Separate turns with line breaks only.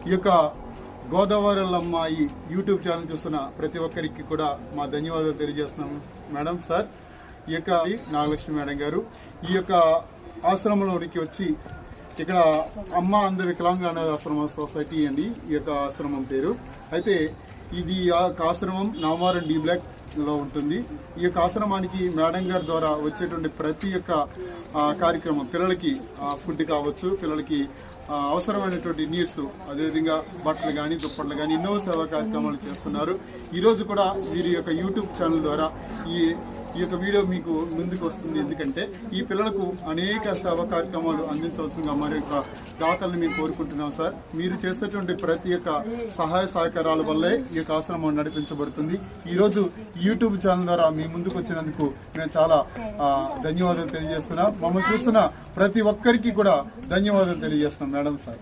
ఈ యొక్క గోదావరిలమ్మాయి YouTube channel చూస్తున్న ప్రతి ఒక్కరికి కూడా మా ధన్యవాదాలు తెలియజేస్తున్నాము. మేడం సార్, ఈ యొక్క నాగలక్ష్మి మేడం గారు ఈ యొక్క ఆశ్రమంలోనికి వచ్చి ఇక్కడ అమ్మ అంద వికలాంగ ఆశ్రమ సొసైటీ అండి ఈ యొక్క ఆశ్రమం పేరు. అయితే ఇది ఆశ్రమం నవమారం డి బ్లాక్ లో ఉంటుంది. ఈ యొక్క ఆశ్రమానికి మేడం గారి ద్వారా వచ్చేటువంటి ప్రతి ఒక్క కార్యక్రమం, పిల్లలకి ఫుడ్ కావచ్చు, పిల్లలకి అవసరమైనటువంటి నీడ్స్, అదేవిధంగా బట్టలు కానీ దుప్పట్లు కానీ ఎన్నో సేవా కార్యక్రమాలు చేస్తున్నారు. ఈరోజు కూడా వీరి యొక్క యూట్యూబ్ ఛానల్ ద్వారా ఈ యొక్క వీడియో మీకు ముందుకు వస్తుంది. ఎందుకంటే ఈ పిల్లలకు అనేక సేవా కార్యక్రమాలు అందించవలసిందిగా మరి యొక్క దాతలను మేము కోరుకుంటున్నాం సార్. మీరు చేసేటువంటి ప్రతి ఒక్క సహాయ సహకారాల వల్లే ఈ యొక్క ఆశ్రమం నడిపించబడుతుంది. ఈరోజు యూట్యూబ్ ఛానల్ ద్వారా మీ ముందుకు వచ్చినందుకు మేము చాలా ధన్యవాదాలు తెలియజేస్తున్నాం. మమ్మల్ని చూస్తున్న ప్రతి ఒక్కరికి కూడా ధన్యవాదాలు తెలియజేస్తున్నాం మేడం సార్.